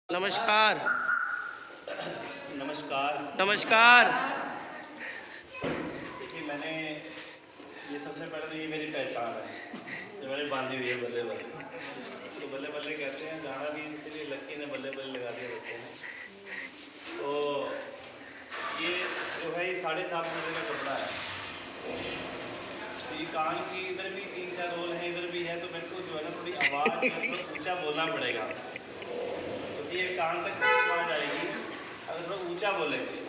नमस्कार। नमस्कार। नमस्कार। देखिए, मैंने ये सबसे पहले तो ये मेरी पहचान है जो मैंने बांधी हुई है बल्ले बल्ले। तो बल्ले बल्ले कहते हैं, गाना भी इसीलिए लक्की ने बल्ले बल्ले लगा दिया बच्चे ने। तो ये जो है ये 7.5 मीटर का कपड़ा है। तो ये कान की इधर भी 3-4 रोल हैं, इधर भी है, तो मेरे को जो है ना थोड़ी आवाज़ ऊँचा बोलना पड़ेगा। तो ये कान तक आवाज़ आएगी अगर थोड़ा ऊँचा बोलेंगे।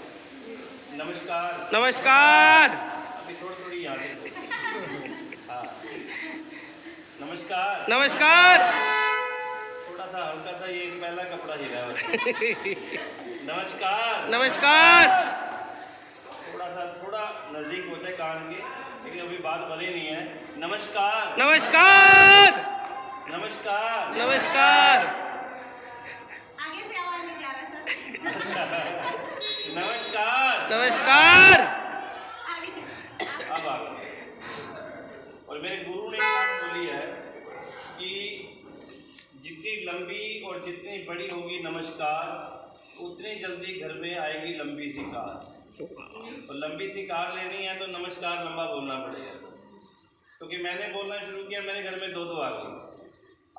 नमस्कार। नमस्कार। अभी थोड़ी यहाँ से हाँ, नमस्कार। नमस्कार। थोड़ा सा हल्का सा ये पहला कपड़ा हिला है। नमस्कार। नमस्कार। थोड़ा नज़दीक हो जाए कान के, लेकिन अभी बात बनी नहीं है। नमस्कार। नमस्कार। नमस्कार। नमस्कार। आगे से आवाज नहीं जा रहा सर। अच्छा, नमस्कार। नमस्कार। अब आ गए। और मेरे गुरु ने एक बात बोली है कि जितनी लंबी और जितनी बड़ी होगी नमस्कार, उतनी जल्दी घर में आएगी लंबी सी कार। तो लंबी सी कार लेनी है तो नमस्कार लंबा बोलना पड़ेगा सर। क्योंकि मैंने बोलना शुरू किया, मेरे घर में 2 आ गई।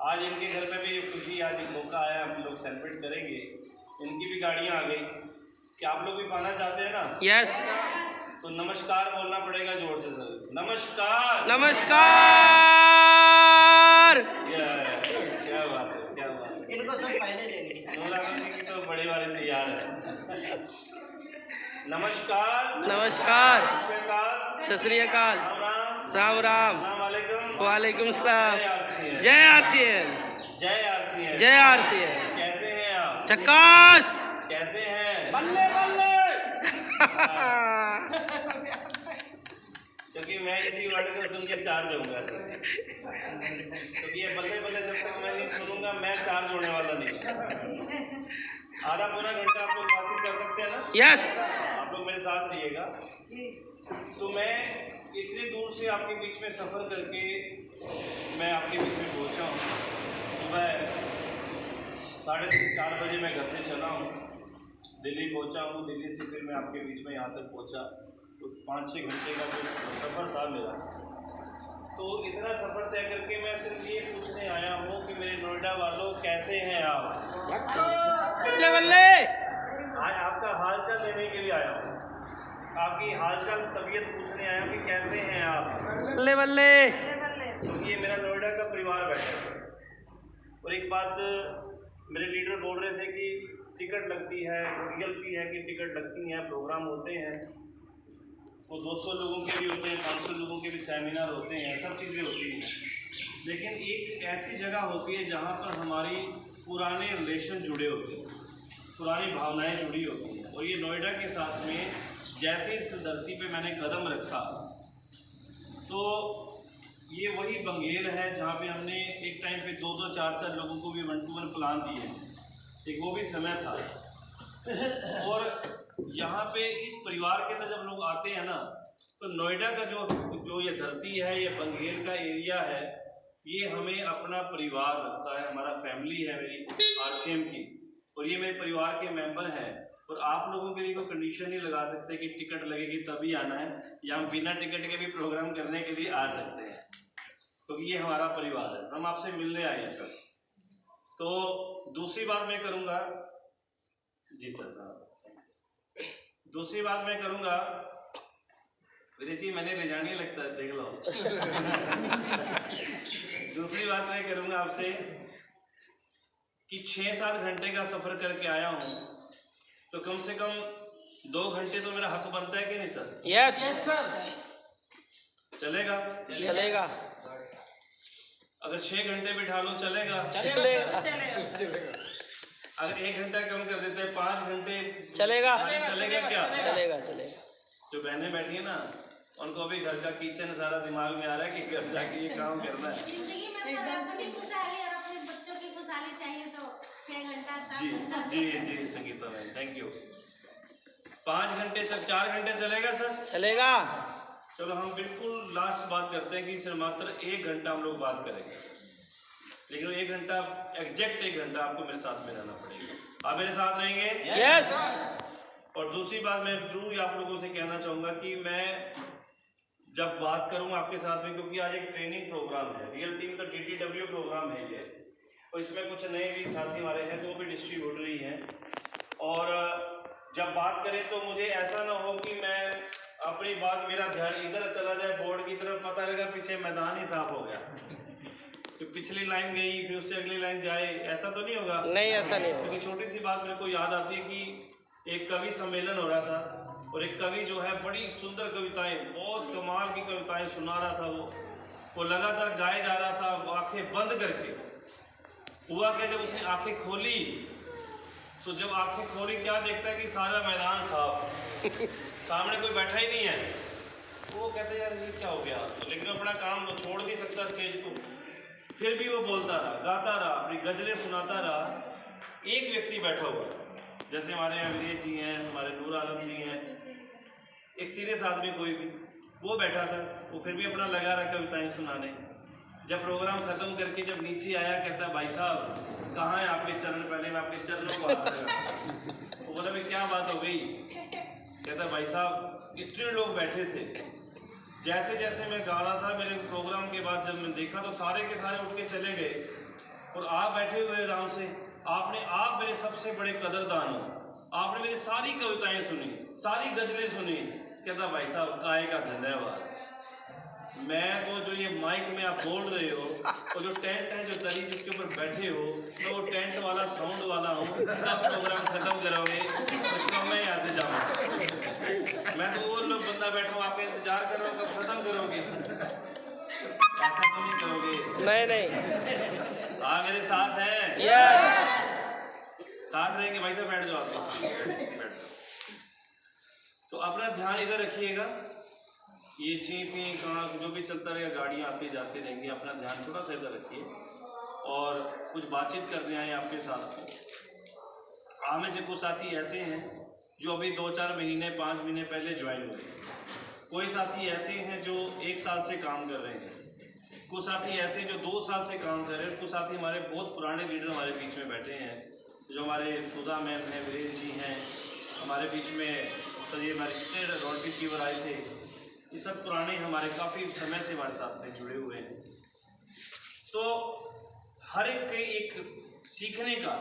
आज इनके घर में भी खुशी, आज एक मौका आया, हम लोग सेलिब्रेट करेंगे। इनकी भी गाड़ियाँ आ गई। क्या आप लोग भी पाना चाहते हैं ना? यस। तो नमस्कार बोलना पड़ेगा जोर से सर। नमस्कार। नमस्कार। क्या बात है, क्या बात है। इनको सब पहले लेंगे। नूरानी की तो बड़ी वाली तैयार है। नमस्कार। नमस्कार। सत सत श्री अकाल। राम राम। राम राम। अस्सलाम वालेकुम। वालेकुम सलाम। जय आरसीएन। जय आरसीएन। जय आरसीएन। जय आरसीएन। कैसे हैं आप? चक्कास। कैसे हैं? बल्ले बल्ले। क्योंकि मैं इसी वर्ड को सुन के चार्ज होऊंगा सर। क्योंकि ये बल्ले बल्ले जब तक मैं नहीं सुनूंगा, मैं चार्ज होने वाला नहीं। आधा पौना घंटा आप लोग बातचीत कर सकते हैं ना? यस। आप लोग मेरे साथ रहिएगा। तो मैं इतनी दूर से आपके बीच में सफ़र करके मैं आपके बीच में पहुंचा हूँ। सुबह 3:30-4 बजे मैं घर से चला हूँ, दिल्ली पहुंचा हूँ। दिल्ली से फिर मैं आपके बीच में यहाँ तक पहुंचा। कुछ 5-6 घंटे का जो सफ़र था मेरा। तो इतना सफ़र तय करके मैं सिर्फ ये पूछने आया हूँ कि मेरे नोएडा वालों कैसे हैं आप? बल्ले बल्ले। आज आपका हालचाल लेने के लिए आया हूँ, आपकी हालचाल तबीयत पूछने आया हूँ कि कैसे हैं आप। बल्ले बल्ले। तो ये मेरा नोएडा का परिवार बैठा है। और एक बात मेरे लीडर बोल रहे थे कि टिकट लगती है, रियल भी है कि टिकट लगती हैं, प्रोग्राम होते हैं, वो 200 लोगों के भी होते हैं, 500 लोगों के भी सेमिनार होते हैं, सब चीज़ें होती हैं। लेकिन एक ऐसी जगह होती है जहाँ पर हमारी पुराने रिलेशन जुड़े होते हैं, पुरानी भावनाएं जुड़ी होती हैं। और ये नोएडा के साथ में जैसे इस धरती पे मैंने कदम रखा, तो ये वही बंगेल है जहाँ पे हमने एक टाइम पे 2-2, 4-4 लोगों को भी 1-to-1 प्लान दिए। एक वो भी समय था। और यहाँ पे इस परिवार के अंदर जब लोग आते हैं ना, तो नोएडा का जो ये धरती है, ये बंगेल का एरिया है, ये हमें अपना परिवार लगता है। हमारा फैमिली है मेरी आरसीएम की, और ये मेरे परिवार के मेंबर हैं। और आप लोगों के लिए कोई कंडीशन नहीं लगा सकते कि टिकट लगेगी तभी आना है, या हम बिना टिकट के भी प्रोग्राम करने के लिए आ सकते हैं, क्योंकि ये हमारा परिवार है। हम आपसे मिलने आए हैं सर। तो दूसरी बात मैं करूँगा जी सर, दूसरी बात मैं करूँगा, मेरे जी मैंने ले जानी लगता है, देख लो। दूसरी बात मैं करूँगा आपसे कि 6-7 घंटे का सफ़र करके आया हूँ, तो कम से कम 2 घंटे तो मेरा हक बनता है कि नहीं सर? Yes sir. चलेगा? चलेगा। अगर 6 घंटे बिठा लो चलेगा? चलेगा। अगर 1 घंटा कम कर देते हैं, 5 घंटे चलेगा। चलेगा क्या? चलेगा। चलेगा। जो बहनें बैठी है ना, उनको अभी घर का किचन सारा दिमाग में आ रहा है कि घर जाके ये काम करना है। जिंदगी में सर अपनी खुशहाली और अपने बच्चों की खुशहाली चाहिए, तो 6 घंटा 7 घंटा। जी संगीता मैम, थैंक यू। 5 घंटे 4 घंटे चलेगा सर? चलेगा। चलो हम बिल्कुल लास्ट बात करते हैं कि सिर्फ मात्र 1 घंटा हम लोग बात करेंगे, लेकिन 1 घंटा एग्जैक्ट 1 घंटा आपको मेरे साथ में रहना पड़ेगा। आप मेरे साथ रहेंगे? यस। और दूसरी बात मैं जरूर आप लोगों से कहना चाहूँगा कि मैं जब बात करूँ आपके साथ में, क्योंकि आज एक ट्रेनिंग प्रोग्राम है, रियल टीम का DTW प्रोग्राम है ये, और इसमें कुछ नए भी साथी हमारे हैं तो वो भी डिस्ट्रीब्यूटर ही हैं। और जब बात करें तो मुझे ऐसा ना हो कि मैं अपनी बात, मेरा ध्यान इधर चला जाए बोर्ड की तरफ, पता लगा पीछे मैदान ही साफ हो गया, तो पिछली लाइन गई फिर उससे अगली लाइन जाए, ऐसा तो नहीं होगा। नहीं, ऐसा नहीं होगा। क्योंकि छोटी सी बात मेरे को याद आती है कि एक कवि सम्मेलन हो रहा था और एक कवि जो है बड़ी सुंदर कविताएं, बहुत कमाल की कविताएं सुना रहा था, वो लगातार गाए जा रहा था, वो आंखें बंद करके। हुआ क्या, जब उसने आंखें खोली तो जब आंखें खोली क्या देखता है कि सारा मैदान साफ, सामने कोई बैठा ही नहीं है। वो कहते यार ये क्या हो गया, लेकिन अपना काम वो छोड़ नहीं सकता स्टेज को, फिर भी वो बोलता रहा, गाता रहा, अपनी गजलें सुनाता रहा। एक व्यक्ति बैठा हुआ, जैसे हमारे अंग्रेज जी हैं, हमारे नूर आलम जी हैं, एक सीरियस आदमी कोई भी, वो बैठा था, वो फिर भी अपना लगा रहा कविताएं सुनाने। जब प्रोग्राम खत्म करके जब नीचे आया, कहता भाई साहब कहाँ है आपके चरण, पहले मैं आपके चरणों को हाथ लगा। वो बोला भाई क्या बात हो गई, कहता भाई साहब इतने लोग बैठे थे, जैसे जैसे मैं गा रहा था मेरे प्रोग्राम के बाद जब मैं देखा तो सारे के सारे उठ के चले गए और आप बैठे हुए आराम से, आप मेरे सबसे बड़े कदरदान हो, आपने मेरी सारी कविताएं सुनी, सारी गजलें सुनी। कहता भाई साहब काय का धन्यवाद, मैं तो जो ये माइक में आप बोल रहे हो और जो टेंट है जो दरी जिसके ऊपर बैठे हो, तो वो टेंट वाला साउंड वाला हूँ। कब प्रोग्राम खत्म करोगे तो मैं यहाँ से जाऊँगा, मैं तो और लोग बंदा बैठा हूँ, आपका इंतजार कर रहा हूँ कब खत्म करोगे, ऐसा तो नहीं करोगे? नहीं नहीं। हाँ मेरे साथ हैं? यस। साथ रहेंगे भाई साहब, बैठ जाओ आप। तो अपना ध्यान इधर रखिएगा, ये जीप कहाँ जो भी चलता रहेगा, गाड़ियाँ आती जाती रहेंगी, अपना ध्यान थोड़ा सा इधर रखिए। और कुछ बातचीत करने आए आपके साथ में। आप में से कुछ साथी ऐसे हैं जो अभी 2-4 महीने 5 महीने पहले ज्वाइन हुए, कोई साथी ऐसे हैं जो 1 साल से काम कर रहे हैं, कुछ साथी ऐसे जो 2 साल से काम कर रहे हैं, कुछ साथी हमारे बहुत पुराने लीडर हमारे बीच में बैठे हैं, जो हमारे सुधा मैम हैं, वीरेंद्र जी हैं, हमारे बीच में सर ये हमारे रॉड्री चीवर आए थे, ये सब पुराने हमारे काफ़ी समय से हमारे साथ में जुड़े हुए हैं। तो हर एक के एक सीखने का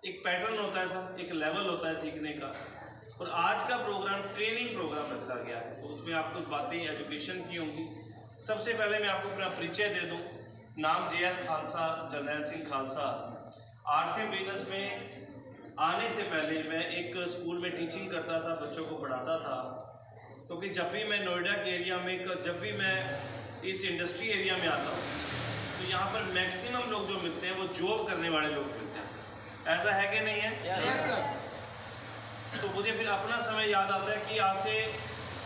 एक पैटर्न होता है सर, एक लेवल होता है सीखने का। और आज का प्रोग्राम ट्रेनिंग प्रोग्राम रखा गया है, तो उसमें आप कुछ बातें एजुकेशन की होंगी। सबसे पहले मैं आपको अपना परिचय दे दूं। नाम JS Khalsa, Jarnail Singh Khalsa. RCM business में आने से पहले मैं एक स्कूल में टीचिंग करता था, बच्चों को पढ़ाता था। क्योंकि जब भी मैं नोएडा के एरिया में, जब भी मैं इस इंडस्ट्री एरिया में आता हूँ, तो यहाँ पर मैक्सिमम लोग जो मिलते हैं वो जॉब करने वाले लोग मिलते हैं सर। ऐसा है कि नहीं है? Yes sir. तो मुझे फिर अपना समय याद आता है कि आज से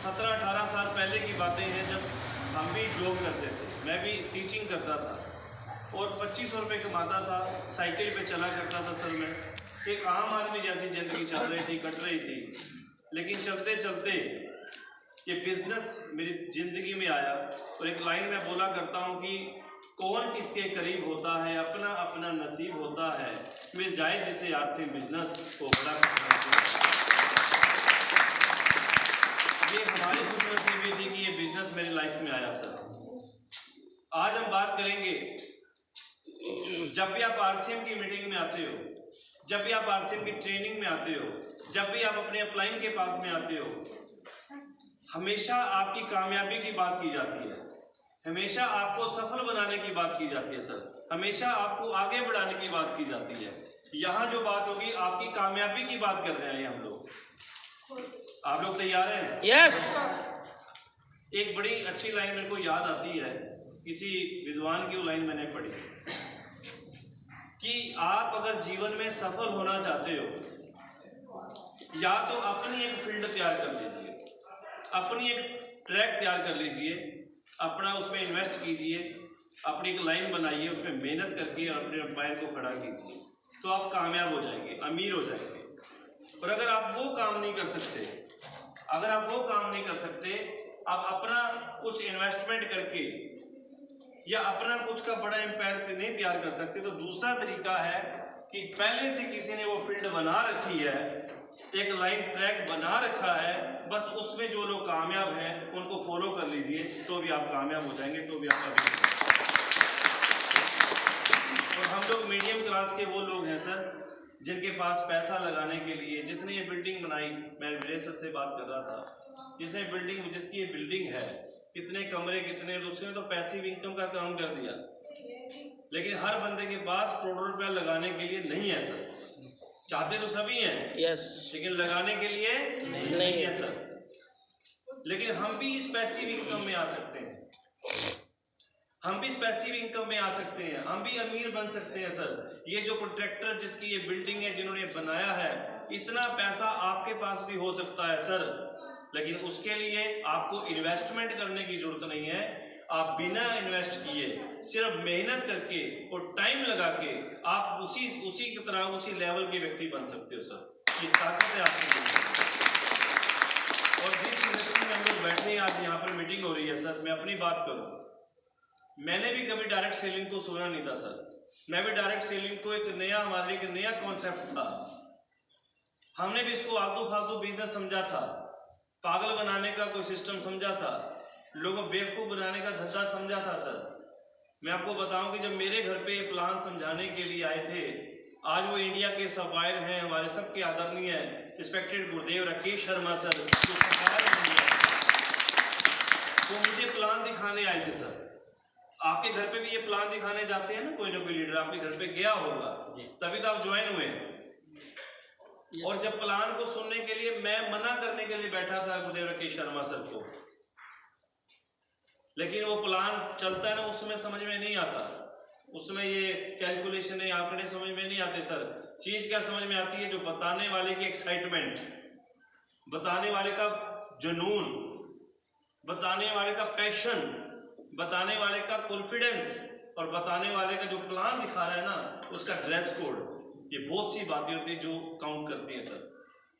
17-18 साल पहले की बातें हैं, जब हम भी जॉब करते थे, मैं भी टीचिंग करता था और 2500 रुपये कमाता था, साइकिल पे चला करता था सर। मैं एक आम आदमी जैसी ज़िंदगी चल रही थी, कट रही थी। लेकिन चलते चलते ये बिजनेस मेरी ज़िंदगी में आया और एक लाइन में बोला करता हूँ कि कौन किसके करीब होता है, अपना अपना नसीब होता है, मिल जाए जिसे RCM बिजनेस वो बड़ा ये हमारी खुशनसीबी थी कि ये बिजनेस मेरी लाइफ में आया सर। आज हम बात करेंगे, जब भी आप RCM की मीटिंग में आते हो, जब भी आप RCM की ट्रेनिंग में आते हो, जब भी आप अपने अपलाइन के पास में आते हो, हमेशा आपकी कामयाबी की बात की जाती है, हमेशा आपको सफल बनाने की बात की जाती है सर, हमेशा आपको आगे बढ़ाने की बात की जाती है। यहाँ जो बात होगी आपकी कामयाबी की बात कर रहे हैं हम लोग। आप लोग तैयार हैं? यस। एक बड़ी अच्छी लाइन मेरे को याद आती है, किसी विद्वान की वो लाइन मैंने पढ़ी कि आप अगर जीवन में सफल होना चाहते हो, या तो अपनी एक फील्ड तैयार कर लीजिए, अपनी एक ट्रैक तैयार कर लीजिए, अपना उसमें इन्वेस्ट कीजिए, अपनी एक लाइन बनाइए, उसमें मेहनत करके और अपने पैर को खड़ा कीजिए, तो आप कामयाब हो जाएंगे, अमीर हो जाएंगे। और अगर आप वो काम नहीं कर सकते, अगर आप वो काम नहीं कर सकते, आप अपना कुछ इन्वेस्टमेंट करके या अपना कुछ का बड़ा एम्पायर नहीं तैयार कर सकते, तो दूसरा तरीका है कि पहले से किसी ने वो फील्ड बना रखी है, एक लाइन ट्रैक बना रखा है, बस उसमें जो लोग कामयाब हैं उनको फॉलो कर लीजिए, तो भी आप कामयाब हो जाएंगे, तो भी आपका। और हम लोग मीडियम क्लास के वो लोग हैं सर जिनके पास पैसा लगाने के लिए, जिसने ये बिल्डिंग बनाई, मैं विजय सर से बात कर रहा था, जिसने बिल्डिंग, जिसकी ये बिल्डिंग है, कितने कमरे कितने, उसने तो पैसिव इनकम का काम कर दिया, लेकिन हर बंदे के पास करोड़ों रुपया लगाने के लिए नहीं है सर। चाहते तो सभी हैं, यस, लेकिन लगाने के लिए नहीं है सर। लेकिन हम भी इस पैसिव इनकम में आ सकते हैं, हम भी इस पैसिव इनकम में आ सकते हैं, हम भी अमीर बन सकते हैं सर। ये जो कॉन्ट्रैक्टर जिसकी ये बिल्डिंग है, जिन्होंने बनाया है, इतना पैसा आपके पास भी हो सकता है सर, लेकिन उसके लिए आपको इन्वेस्टमेंट करने की जरूरत नहीं है। आप बिना इन्वेस्ट किए, सिर्फ मेहनत करके और टाइम लगा के आप उसी की तरह उसी लेवल के व्यक्ति बन सकते हो सर। ये ताकत है आपकी। और जिस इंडस्ट्री में हम लोग बैठे हैं, आज यहाँ पर मीटिंग हो रही है सर, मैं अपनी बात करूँ, मैंने भी कभी डायरेक्ट सेलिंग को सुना नहीं था सर। मैं भी डायरेक्ट सेलिंग को एक नया, हमारे लिए एक नया कॉन्सेप्ट था। हमने भी इसको आलतू फालतू बिजनेस समझा था, पागल बनाने का कोई सिस्टम समझा था, लोगों बेवकूफ बनाने का धंधा समझा था सर। मैं आपको बताऊं कि जब मेरे घर पे प्लान समझाने के लिए आए थे, आज वो इंडिया के सफायर हैं, हमारे सबके आदरणीय रिस्पेक्टेड गुरुदेव राकेश शर्मा सर, जो सफायर वो मुझे प्लान दिखाने आए थे सर। आपके घर पे भी ये प्लान दिखाने जाते हैं ना कोई लीडर आपके घर पे गया होगा, तभी तो आप ज्वाइन हुए हैं। और जब प्लान को सुनने के लिए मैं मना करने के लिए बैठा था गुरुदेव राकेश शर्मा सर को, लेकिन वो प्लान चलता है ना, उसमें समझ में नहीं आता, उसमें ये कैलकुलेशन है, आंकड़े समझ में नहीं आते सर। चीज क्या समझ में आती है, जो बताने वाले की एक्साइटमेंट, बताने वाले का जुनून, बताने वाले का पैशन, बताने वाले का कॉन्फिडेंस, और बताने वाले का जो प्लान दिखा रहा है ना, उसका ड्रेस कोड, ये बहुत सी बातें होती है जो काउंट करती हैं सर।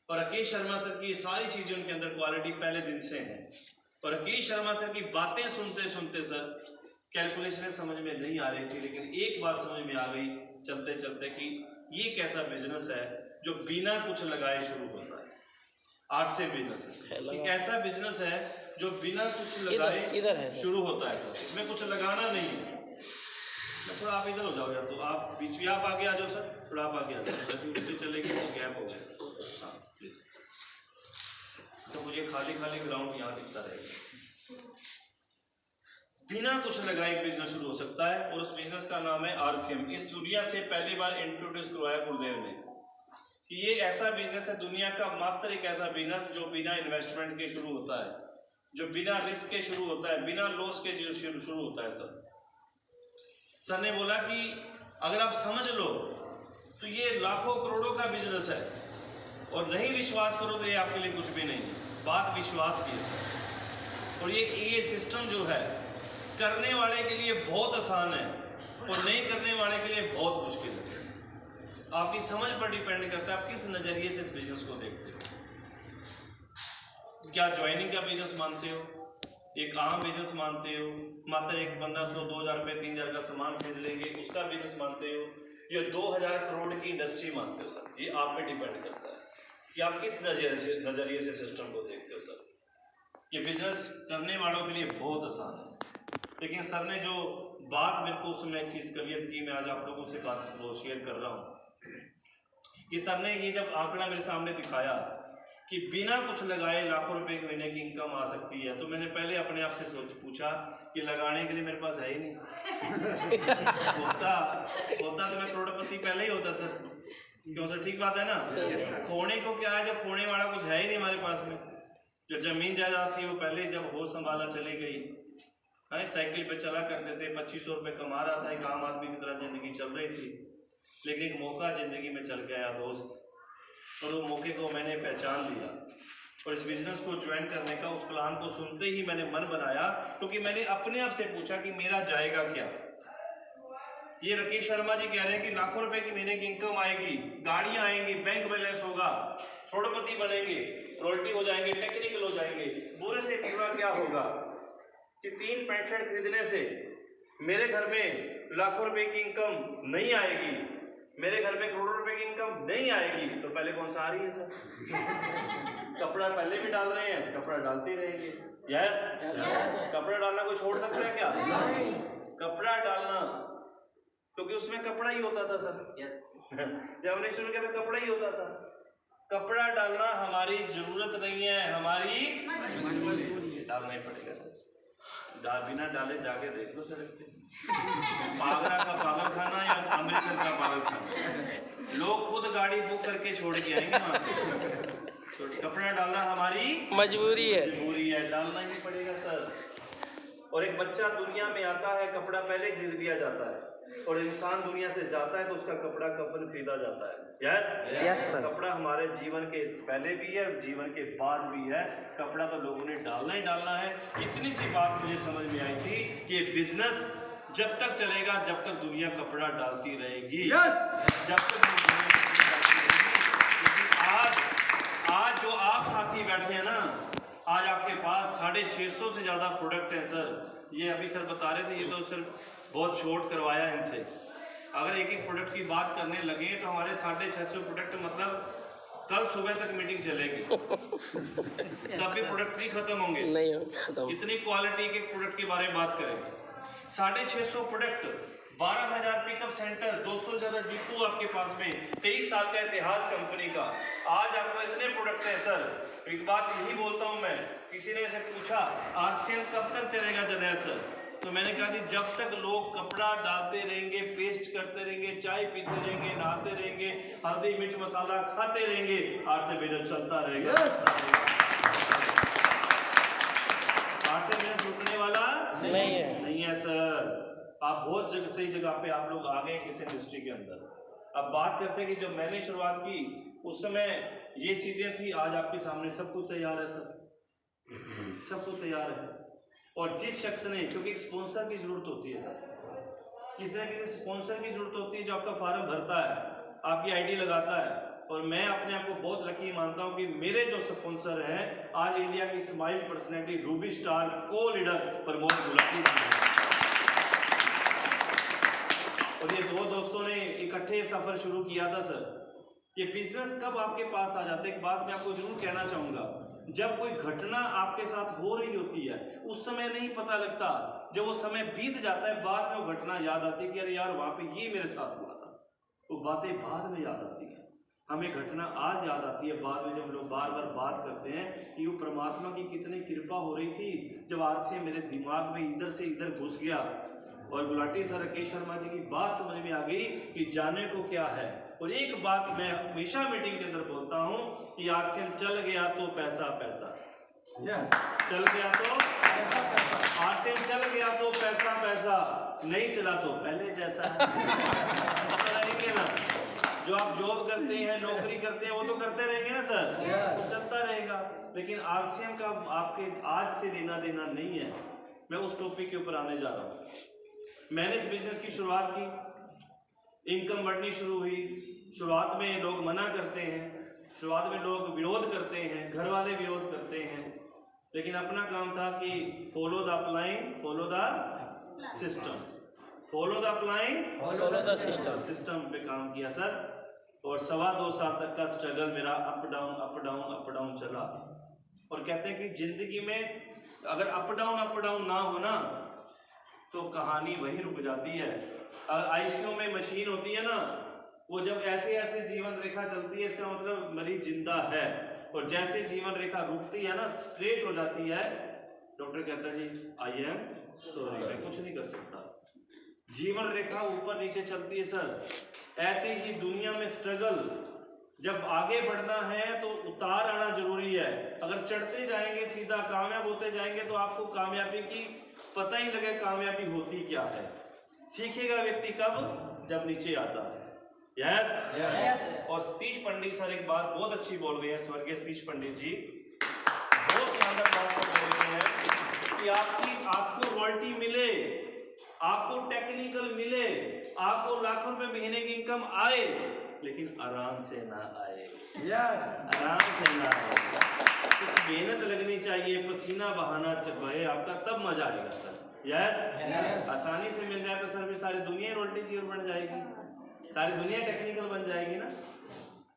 और राकेश शर्मा सर की ये सारी चीजें उनके अंदर क्वालिटी पहले दिन से है। और राकेश शर्मा सर की बातें सुनते सुनते सर कैलकुलेशन समझ में नहीं आ रही थी, लेकिन एक बात समझ में आ गई चलते चलते कि ये एक ऐसा बिजनेस है जो बिना कुछ लगाए शुरू होता है। आर्ट से बिजनेस है, एक ऐसा बिजनेस है जो बिना कुछ लगाए शुरू होता है सर, इसमें कुछ लगाना नहीं है। थोड़ा आप इधर हो जाओ, या तो आप बीच में आप आगे आ जाओ सर, थोड़ा आप आगे आ जाओ, जैसे उठते चलेगी तो गैप हो गया। हाँ प्लीज, तो मुझे खाली खाली ग्राउंड यहाँ दिखता रहेगा। बिना कुछ लगाए एक बिजनेस शुरू हो सकता है, और उस बिजनेस का नाम है आरसीएम। इस दुनिया से पहली बार इंट्रोड्यूस करवाया गुरुदेव ने कि ये ऐसा बिजनेस है, दुनिया का मात्र एक ऐसा बिजनेस जो बिना इन्वेस्टमेंट के शुरू होता है, जो बिना रिस्क के शुरू होता है, बिना लॉस के शुरू होता है सर ने बोला कि अगर आप समझ लो तो ये लाखों करोड़ों का बिजनेस है, और नहीं विश्वास करो तो ये आपके लिए कुछ भी नहीं है। बात विश्वास की है सर। और ये सिस्टम जो है करने वाले के लिए बहुत आसान है, और नहीं करने वाले के लिए बहुत मुश्किल है सर। आपकी समझ पर डिपेंड करता है आप किस नजरिए से इस बिजनेस को देखते हो। क्या ज्वाइनिंग का बिजनेस मानते हो, एक आम बिजनेस मानते हो, मात्र एक 1500 2000 रुपये 3000 का सामान भेज लेंगे उसका बिजनेस मानते हो, या 2000 करोड़ की इंडस्ट्री मानते हो सर। ये आप पे डिपेंड करता है कि आप किस नजरिए से सिस्टम को देखते हो सर। ये बिजनेस करने वालों के लिए बहुत आसान है, लेकिन सर ने जो बात मेरे को उसमें एक चीज़ क्लियर की, मैं आज आप लोगों से बात को शेयर कर रहा हूँ कि सर ने ये जब आंकड़ा मेरे सामने दिखाया कि बिना कुछ लगाए लाखों रुपए की महीने की इनकम आ सकती है, तो मैंने पहले अपने आप से पूछा कि लगाने के लिए मेरे पास है ही नहीं। होता तो मैं करोड़पति पहले ही होता सर, क्यों सर? ठीक बात है ना। खोने को क्या है, जब खोने वाला कुछ है ही नहीं हमारे पास में। जो जमीन जायदाद थी वो पहले जब होश संभाला चली गई, साइकिल पे चला करते थे, 2500 रुपये कमा रहा था, एक आम आदमी की तरह जिंदगी चल रही थी, लेकिन एक मौका जिंदगी में चल गया दोस्त, और वो मौके को मैंने पहचान लिया, और इस बिजनेस को ज्वाइन करने का, उस प्लान को सुनते ही मैंने मन बनाया, क्योंकि मैंने अपने आप से पूछा कि मेरा जाएगा क्या। ये राकेश शर्मा जी कह रहे हैं कि लाखों रुपए की महीने की इनकम आएगी, गाड़ियां आएंगी, बैंक बैलेंस होगा, करोड़पति बनेंगे, रॉयल्टी हो जाएंगे, टेक्निकल हो जाएंगे। बुरे से बुरा क्या होगा कि 3 पैंट शर्ट खरीदने से मेरे घर में लाखों रुपए की इनकम नहीं आएगी, मेरे घर में करोड़ों रुपए की इनकम नहीं आएगी तो पहले कौन सा आ रही है सर? कपड़ा पहले भी डाल रहे हैं, कपड़ा डालते रहेंगे। यस, कपड़ा डालना कोई छोड़ सकता है क्या? कपड़ा डालना, क्योंकि उसमें कपड़ा ही होता था सर। जब हमने शुरू किया तो कपड़ा ही होता था। कपड़ा डालना हमारी जरूरत नहीं है, हमारी डालना ही पड़ेगा सर। बिना डाले जाके देख लो सड़क पे, आगरा का पागल खाना या अमृतसर का पागल खाना, लोग खुद गाड़ी बुक करके छोड़ के आएंगे वहाँ पे। तो कपड़ा डालना हमारी मजबूरी है, डालना ही पड़ेगा सर। और एक बच्चा दुनिया में आता है, कपड़ा पहले खरीद लिया जाता है, और इंसान दुनिया से जाता है तो उसका कपड़ा कफन खरीदा जाता है। Yes sir. कपड़ा हमारे जीवन के पहले भी है, जीवन के बाद भी है। कपड़ा तो लोगों ने डालना ही डालना है। इतनी सी बात मुझे समझ में आई थी कि ये बिजनेस जब तक चलेगा जब तक दुनिया कपड़ा डालती रहेगी। जब तक आज जो आप साथी बैठे हैं ना, आज आपके पास 650 से ज़्यादा प्रोडक्ट हैं सर। ये अभी सर बता रहे थे, ये तो सर बहुत शॉर्ट करवाया इनसे। अगर एक एक प्रोडक्ट की बात करने लगे तो हमारे 650 प्रोडक्ट, मतलब कल सुबह तक मीटिंग चलेगी तब भी प्रोडक्ट नहीं खत्म होंगे, नहीं खत्म। इतनी क्वालिटी के प्रोडक्ट के बारे में बात करेंगे। 650 प्रोडक्ट, 12,000 पिकअप सेंटर, 200 ज़्यादा डिपो आपके पास में, 23 साल का इतिहास कंपनी का। आज आपको इतने प्रोडक्ट हैं सर। एक बात यही बोलता हूँ मैं, किसी ने ऐसे पूछा आरसीएम कब तक चलेगा जनरल सर, तो मैंने कहा जी जब तक लोग कपड़ा डालते रहेंगे, पेस्ट करते रहेंगे, चाय पीते रहेंगे, नहाते रहेंगे, हल्दी मिर्च मसाला खाते रहेंगे, आरसीएम बिजनेस चलता रहेगा। आरसीएम बिजनेस रुकने वाला नहीं है सर। आप बहुत सही जगह पे आप लोग आ गए किस इंडस्ट्री के अंदर। अब बात करते हैं कि जब मैंने शुरुआत की उस समय ये चीजें थी, आज आपके सामने सब कुछ तैयार है सर, सब कुछ तैयार है। और जिस शख्स ने, क्योंकि एक स्पॉन्सर की जरूरत होती है सर, किसी न किसी स्पॉन्सर की जरूरत होती है जो आपका फार्म भरता है, आपकी आईडी लगाता है। और मैं अपने आप को बहुत लकी मानता हूं कि मेरे जो स्पॉन्सर हैं आज इंडिया की स्माइल पर्सनैलिटी रूबी स्टार को लीडर प्रमोद गुलाटी, और ये दो दोस्तों ने इकट्ठे सफर शुरू किया था सर। ये बिजनेस कब आपके पास आ जाता है, एक बात मैं आपको जरूर कहना चाहूंगा, जब कोई घटना आपके साथ हो रही होती है उस समय नहीं पता लगता, जब वो समय बीत जाता है बाद में वो घटना याद आती है कि अरे यार वहां पे ये मेरे साथ हुआ था। वो बातें बाद में याद आती हैं, हमें घटना आज याद आती है बाद में, जब हम लोग बार बार बात करते हैं कि वो परमात्मा की कितनी कृपा हो रही थी जब आरसीएम मेरे दिमाग में इधर से इधर घुस गया। और गुलाटी सर राकेश शर्मा जी की बात समझ में आ गई कि जाने को क्या है। और एक बात मैं हमेशा मीटिंग के अंदर बोलता हूं कि आरसीएम चल गया तो पैसा पैसा, चल गया तो आरसीएम चल गया तो पैसा पैसा, नहीं चला तो पहले जैसा चलाएंगे ना। जो आप जॉब करते हैं, नौकरी करते हैं, वो तो करते रहेंगे ना सर, तो चलता रहेगा। लेकिन आरसीएम का आपके आज से लेना देना नहीं है। मैं उस टॉपिक के ऊपर आने जा रहा हूँ। मैंने इस बिजनेस की शुरुआत की, इनकम बढ़नी शुरू हुई। शुरुआत में लोग मना करते हैं, शुरुआत में लोग विरोध करते हैं, घर वाले विरोध करते हैं, लेकिन अपना काम था कि follow the upline, follow the system, follow the upline, follow the system. System पे काम किया सर, और 2.25 साल तक का स्ट्रगल मेरा up down up down up down चला। और कहते हैं कि जिंदगी में अगर अप डाउन ना हो ना तो कहानी वहीं रुक जाती है। अगर आईसीयू में मशीन होती है ना, वो जब ऐसे ऐसे जीवन रेखा चलती है, इसका मतलब मरीज जिंदा है। और जैसे जीवन रेखा रुकती है ना, स्ट्रेट हो जाती है, डॉक्टर कहता है जी आई एम सॉरी, मैं कुछ नहीं कर सकता। जीवन रेखा ऊपर नीचे चलती है सर। ऐसे ही दुनिया में स्ट्रगल, जब आगे बढ़ना है तो उतार आना जरूरी है। अगर चढ़ते जाएंगे सीधा कामयाब होते जाएंगे तो आपको कामयाबी की पता ही लगे कामयाबी होती क्या है। सीखेगा व्यक्ति कब, जब नीचे आता है। यस। और सतीश पंडित सर एक बात बहुत अच्छी बोल गए हैं, स्वर्गीय सतीश पंडित जी बहुत शानदार बात बोल रहे हैं कि आपको रॉयल्टी मिले, आपको टेक्निकल मिले, आपको लाखों रुपए महीने की इनकम आए, लेकिन आराम से ना आए। आराम से ना आए, कुछ मेहनत लगनी चाहिए, पसीना बहाना चाहिए आपका, तब मजा आएगा सर। यस। आसानी से मिल जाए तो सर भी सारी दुनिया रोटी चीज बन जाएगी। सारी दुनिया टेक्निकल बन जाएगी ना।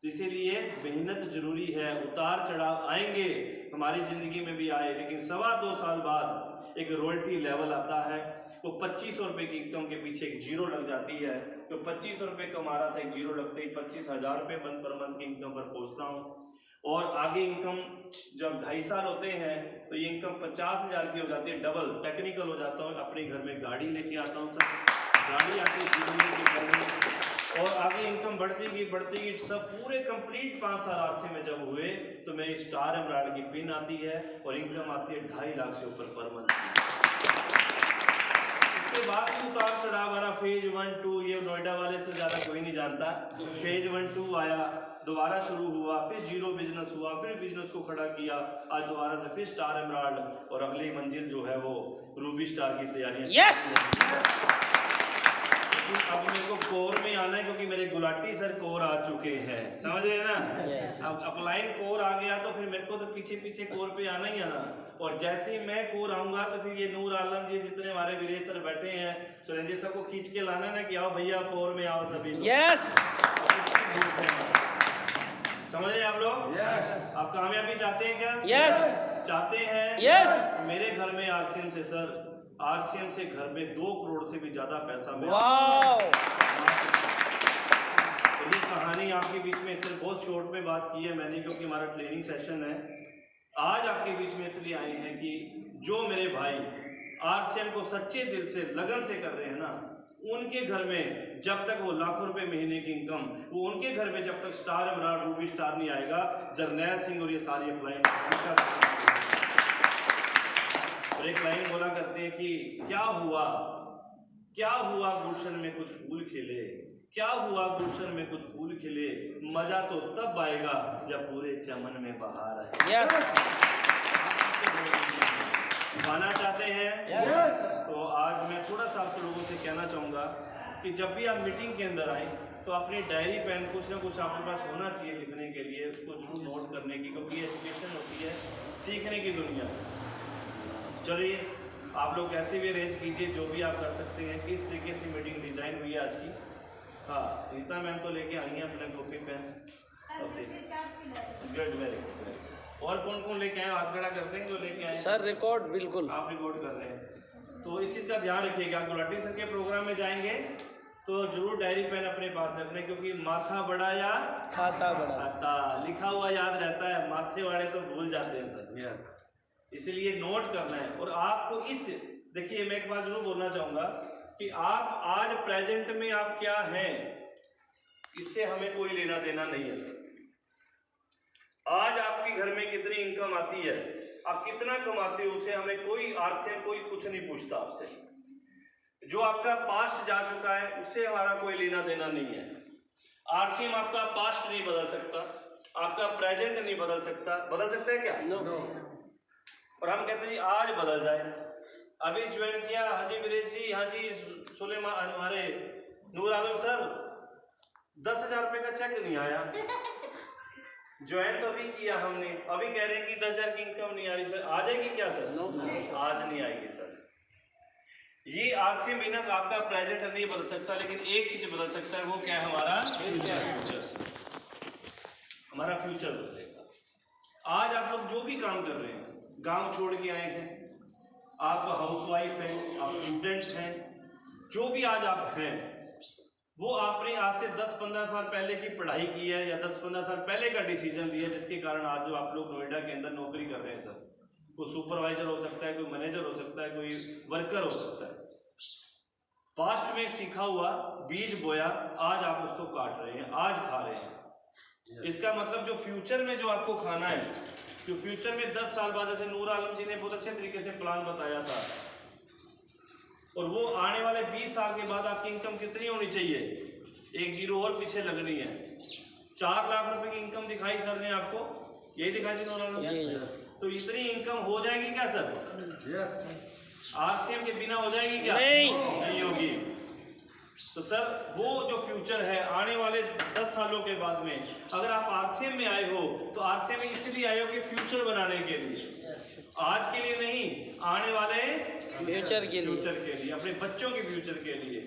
तो इसीलिए मेहनत जरूरी है। उतार चढ़ाव आएंगे, हमारी ज़िंदगी में भी आए, लेकिन 2.25 साल बाद एक रॉयल्टी लेवल आता है। वो 2500 रुपये की इनकम के पीछे एक जीरो लग जाती है। तो 2500 रुपये कमा रहा था, एक जीरो लगते ही 25,000 रुपये पर मंथ की इनकम पर पहुंचता हूँ। और आगे इनकम जब 2.5 साल होते हैं तो ये इनकम 50,000 की हो जाती है, डबल टेक्निकल हो जाता हूँ। अपने घर में गाड़ी लेके आता हूँ सर, गाड़ी आती है जीवन के घर में। और आगे इनकम बढ़ती गई सब पूरे कंप्लीट 5 साल आरसी में जब हुए तो मेरी स्टार एमराल्ड की पिन आती है और इनकम आती है 2.5 लाख से ऊपर पर मंथ। उसके बाद भी उतार चढ़ाव आना, फेज 1 2, ये नोएडा वाले से ज़्यादा कोई नहीं जानता। फेज 1 2 आया, दोबारा शुरू हुआ, फिर जीरो बिजनेस हुआ, फिर बिजनेस को खड़ा किया, आज दोबारा से फिर स्टार एमराल्ड, और अगली मंजिल जो है वो रूबी स्टार की तैयारियां। अब मेरे को कोर में आना है क्योंकि मेरे गुलाटी सर कोर आ चुके हैं, समझ रहे हैं ना। अब अपलाइन कोर आ गया तो फिर मेरे को तो पीछे पीछे कोर पे आना ही आना। और जैसे ही मैं कोर आऊंगा तो फिर ये नूर आलम जी जितने हमारे विलेज सर बैठे हैं, सुरेंद्र जी सबको खींच के लाना ना कि आओ भैया कोर में आओ सभी। समझ रहे हैं आप लोग? आप कामयाबी चाहते हैं क्या? चाहते हैं? मेरे घर में आरसीएम से सर, आरसीएम से घर में 2 करोड़ से भी ज्यादा पैसा मिला। तो ये कहानी आपके बीच में सिर्फ बहुत शॉर्ट में बात की है मैंने, क्योंकि हमारा ट्रेनिंग सेशन है। आज आपके बीच में इसलिए आए हैं कि जो मेरे भाई आरसीएम को सच्चे दिल से लगन से कर रहे हैं ना, उनके घर में जब तक वो लाखों रुपए महीने की इनकम, वो उनके घर में जब तक स्टार एमराल्ड रूबी स्टार नहीं आएगा, जरनैल सिंह और ये सारी अपलाइन। और एक लाइन बोला करते हैं कि क्या हुआ गुलशन में कुछ फूल खिले, क्या हुआ गुलशन में कुछ फूल खिले, मजा तो तब आएगा जब पूरे चमन में बहार आए। गाना चाहते हैं? तो आज मैं थोड़ा सा आप लोगों से कहना चाहूँगा कि जब भी आप मीटिंग के अंदर आए तो अपनी डायरी पेन कुछ ना कुछ आपके पास होना चाहिए लिखने के लिए, उसको जरूर नोट करने की, क्योंकि ये एजुकेशन होती है सीखने की दुनिया। चलिए आप लोग ऐसे भी अरेंज कीजिए जो भी आप कर सकते हैं। किस तरीके से मीटिंग डिजाइन हुई है आज की? हाँ, सीता मैम तो लेके आई हैं अपने copy pen. Good, very good. और कौन कौन लेके आए? हाथ खड़ा करते हैं जो लेके आए सर। रिकॉर्ड बिल्कुल आप रिकॉर्ड कर रहे हैं, तो इस चीज़ का ध्यान रखिएगा। गुलाटी सर के प्रोग्राम में जाएंगे तो जरूर डायरी पेन अपने पास रखने, क्योंकि माथा बड़ा या खाता बड़ा, लिखा हुआ याद रहता है, माथे वाले तो भूल जाते हैं सर। इसलिए नोट करना है। और आपको देखिए मैं एक बात जरूर बोलना चाहूँगा कि आप आज प्रेजेंट में आप क्या हैं, इससे हमें कोई लेना देना नहीं है सर। आज आपके घर में कितनी इनकम आती है, आप कितना कमाते हो, उसे हमें कोई आरसीएम कोई कुछ नहीं पूछता आपसे। जो आपका पास्ट जा चुका है उससे हमारा कोई लेना देना नहीं है। आरसीएम आपका पास्ट नहीं बदल सकता, आपका प्रेजेंट नहीं बदल सकता। बदल सकता है क्या? नो। और हम कहते हैं जी आज बदल जाए। अभी ज्वाइन किया हाजी विरेज जी, हाजी सुलेमान, हमारे नूर आलम सर, 10,000 रुपये का चेक नहीं आया। ज्वाइन तो अभी किया हमने, अभी कह रहे हैं कि 10,000 की इनकम नहीं आ रही सर। आ जाएगी क्या सर? नो। आज नहीं आएगी सर। ये आरसीएम बिजनेस आपका प्रेजेंट नहीं बदल सकता, लेकिन एक चीज बदल सकता है, वो क्या है? हमारा फ्यूचर। हमारा फ्यूचर बदलेगा। आज आप लोग जो भी काम कर रहे हैं, गांव छोड़ के आए हैं, आप हाउसवाइफ हैं, आप स्टूडेंट हैं, जो भी आज आप हैं, वो आपने आज से 10-15 साल पहले की पढ़ाई की है या 10-15 साल पहले का डिसीजन लिया, जिसके कारण आज जो आप लोग नोएडा के अंदर नौकरी कर रहे हैं सर। कोई सुपरवाइजर हो सकता है, कोई मैनेजर हो सकता है, कोई वर्कर हो सकता है। पास्ट में सीखा हुआ बीज बोया, आज आप उसको काट रहे हैं, आज खा रहे हैं। इसका मतलब जो फ्यूचर में जो आपको खाना है, जो फ्यूचर में 10 साल बाद, जैसे नूर आलम जी ने बहुत अच्छे तरीके से प्लान बताया था, और वो आने वाले 20 साल के बाद आपकी इनकम कितनी होनी चाहिए? एक जीरो और पीछे लगनी है। 4 लाख रुपए की इनकम दिखाई सर ने आपको, यही दिखाई थी नूर आलम? तो इतनी इनकम हो जाएगी क्या सर? आरसीएम के बिना हो जाएगी क्या? नहीं होगी। तो सर वो जो फ्यूचर है आने वाले 10 सालों के बाद में, अगर आप आरसीएम में आए हो तो आरसीएम में इसलिए आए हो कि फ्यूचर बनाने के लिए, आज के लिए नहीं, आने वाले फ्यूचर के लिए, अपने बच्चों के फ्यूचर के लिए।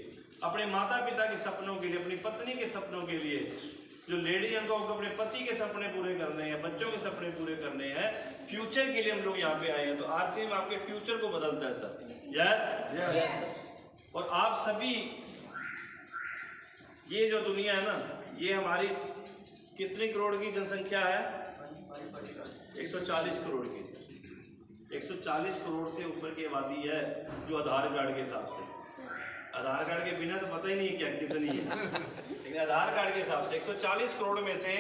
अपने माता पिता के सपनों के लिए, अपनी पत्नी के सपनों के लिए, जो लेडी हैं उनको अपने पति के सपने पूरे करने हैं, बच्चों के सपने पूरे करने हैं, फ्यूचर के लिए हम लोग यहाँ पे आए हैं। तो आरसीएम आपके फ्यूचर को बदलता है सर। यस। और आप सभी, ये जो दुनिया है ना, ये हमारी कितनी करोड़ की जनसंख्या है? 140 करोड़ की सर। 140 करोड़ से ऊपर की आबादी है जो आधार कार्ड के हिसाब से, आधार कार्ड के बिना तो पता ही नहीं क्या कितनी है, लेकिन आधार कार्ड के हिसाब से 140 करोड़ में से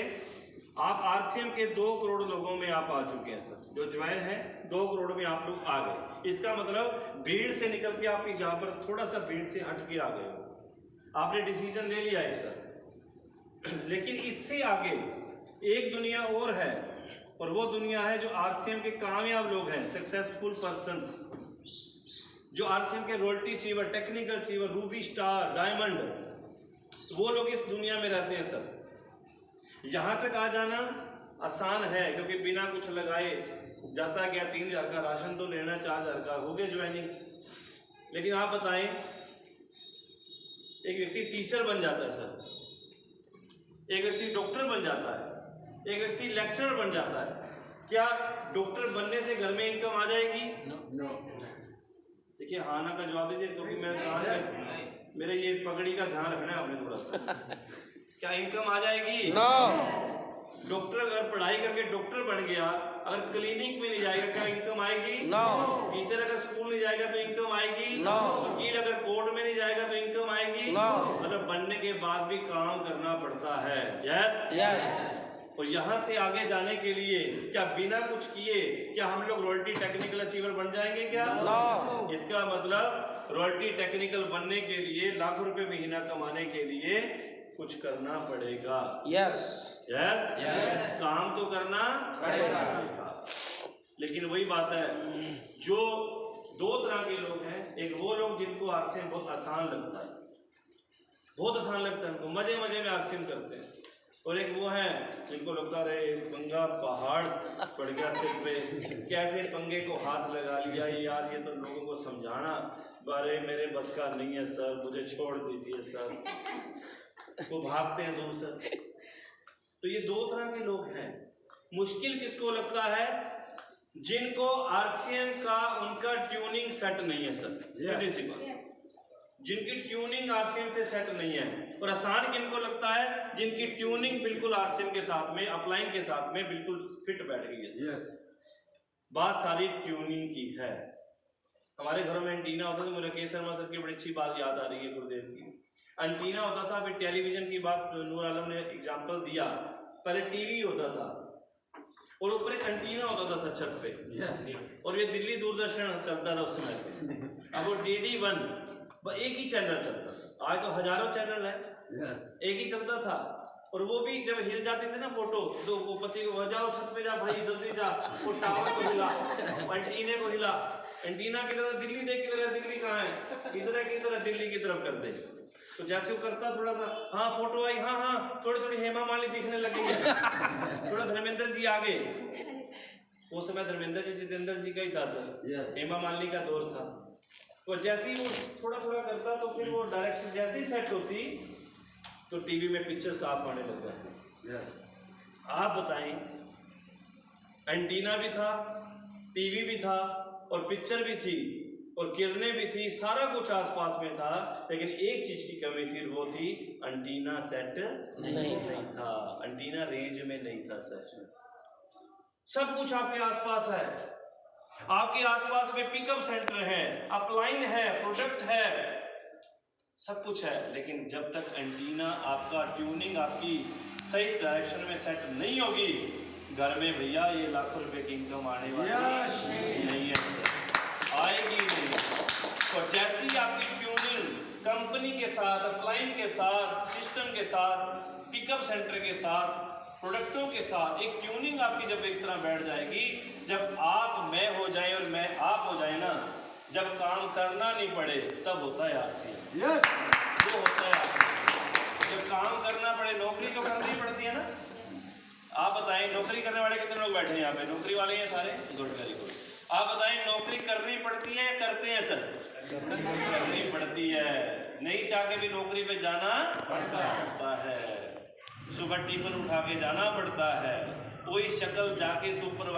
आप आरसीएम के 2 करोड़ लोगों में आप आ चुके हैं सर। जो ज्वाइन है 2 करोड़ में आप लोग आ गए। इसका मतलब भीड़ से निकल के आप यहाँ पर थोड़ा सा भीड़ से हट के आ गए हो, आपने डिसीजन ले लिया है सर। लेकिन इससे आगे एक दुनिया और है, और वो दुनिया है जो आरसीएम के कामयाब लोग हैं, सक्सेसफुल पर्संस, जो आरसीएम के royalty achiever, technical achiever, Ruby star, diamond, वो लोग इस दुनिया में रहते हैं सर। यहाँ तक आ जाना आसान है क्योंकि बिना कुछ लगाए जाता गया। 3000 का राशन तो लेना, 4000 का हो गया ज्वाइनिंग। लेकिन आप बताएं, एक व्यक्ति टीचर बन जाता है सर, एक व्यक्ति डॉक्टर बन जाता है, एक व्यक्ति लेक्चरर बन जाता है। क्या डॉक्टर बनने से घर में इनकम आ जाएगी? देखिए हाँ ना का जवाब दीजिए, क्योंकि मैं कहा मेरे ये पगड़ी का ध्यान रखना है आपने थोड़ा सा। क्या इनकम आ जाएगी? डॉक्टर अगर पढ़ाई करके डॉक्टर बन गया, अगर क्लिनिक में नहीं जाएगा क्या इनकम आएगी? टीचर अगर स्कूल नहीं जाएगा तो इनकम आएगी? वकील अगर कोर्ट में नहीं जाएगा तो इनकम आएगी? मतलब बनने के बाद भी काम करना पड़ता है। यस। और यहाँ से आगे जाने के लिए क्या बिना कुछ किए क्या हम लोग रॉयल्टी टेक्निकल अचीवर बन जाएंगे क्या? इसका मतलब रॉयल्टी टेक्निकल बनने के लिए, लाखों रुपए महीना कमाने के लिए कुछ करना पड़ेगा। यस। काम तो करना पड़ेगा। लेकिन वही बात है, जो 2 तरह के लोग हैं, एक वो लोग जिनको आरसीएम बहुत आसान लगता है, बहुत आसान लगता है, उनको मजे मजे में आरसीएम करते हैं, और एक वो हैं जिनको लगता रहे पंगा पहाड़ पड़ गया सिर पे, कैसे पंगे को हाथ लगा लिया यार, ये तो लोगों को समझाना बारे मेरे बस का नहीं है सर, मुझे छोड़ दीजिए सर, वो भागते हैं दूर सर। तो ये 2 तरह के लोग हैं। मुश्किल किसको लगता है? जिनको आरसीएम का उनका ट्यूनिंग सेट नहीं है सर, सीधी सी बात, जिनकी ट्यूनिंग आरसीएम से सेट नहीं है। और आसान किनको लगता है? जिनकी ट्यूनिंग बिल्कुल आरसीएम के साथ में, अपलाइन के साथ में बिल्कुल फिट बैठ गई है। बात सारी ट्यूनिंग की है। हमारे घरों में एंटीना होता था, मुझे के शर्मा सर की बड़ी अच्छी बात याद आ रही है, गुरुदेव की। एंटीना होता था, फिर टेलीविजन की बात नूर आलम ने एग्जाम्पल दिया, पहले टीवी होता था और ऊपर एक एंटीना होता था सर छत पे, और ये दिल्ली दूरदर्शन चलता था उस समय पे। अब वो DD1 एक ही चैनल चलता था, आज तो हजारों चैनल है, एक ही चलता था। और वो भी जब हिल जाते थे ना फोटो, तो वो पति को जाओ छत पे जा भाई, जल्दी जा, वो टावर को हिला, एंटीने को हिला, एंटीना की तरफ दिल्ली देख, किधर है दिल्ली, कहाँ है, किधर है किधर है, दिल्ली की तरफ कर दे। तो जैसे वो करता थोड़ा सा, हाँ फोटो आई, हाँ थोड़ी थोड़ी हेमा मालिनी दिखने लगी है, थोड़ा धर्मेंद्र जी आ गए। वो समय धर्मेंद्र जी जितेंद्र जी का ही था सर, हेमा मालिनी का दौर था। तो जैसे ही वो थोड़ा थोड़ा करता, तो फिर वो डायरेक्शन जैसे ही सेट होती, तो टीवी में पिक्चर साफ आने लग जाती। आप बताएं, एंटीना भी था, टीवी भी था, और पिक्चर भी थी, और किरणें भी थी, सारा कुछ आसपास में था, लेकिन एक चीज की कमी थी, वो थी एंटीना सेट नहीं था, एंटीना रेंज में नहीं था सर। सब कुछ आपके आसपास है, आपके आसपास में पिकअप सेंटर है, अपलाइन है, प्रोडक्ट है, सब कुछ है, लेकिन जब तक एंटीना आपका ट्यूनिंग आपकी सही डायरेक्शन में सेट नहीं होगी, घर में भैया ये लाखों रुपए की इनकम आने वाली नहीं है सर, आएगी नहीं। और जैसी आपकी ट्यूनिंग कंपनी के साथ, अपलाइन के साथ, सिस्टम के साथ, पिकअप सेंटर के साथ, प्रोडक्टों के साथ एक ट्यूनिंग आपकी जब एक तरह बैठ जाएगी, जब आप मैं हो जाए और मैं आप हो जाए ना, जब काम करना नहीं पड़े, तब होता है आरसीएम। वो होता है आरसीएम। जब काम करना पड़े, नौकरी तो करनी पड़ती है ना। आप बताएं, नौकरी करने वाले कितने लोग बैठे हैं यहाँ पे? नौकरी वाले हैं सारे? Good, very good. आप बताएं, नौकरी करनी पड़ती है या करते हैं सर? करनी पड़ती है। नहीं चाह के भी नौकरी पे जाना पड़ता है, सुबह टिफिन उठा के जाना पड़ता है, कोई शक्ल जाके सुपर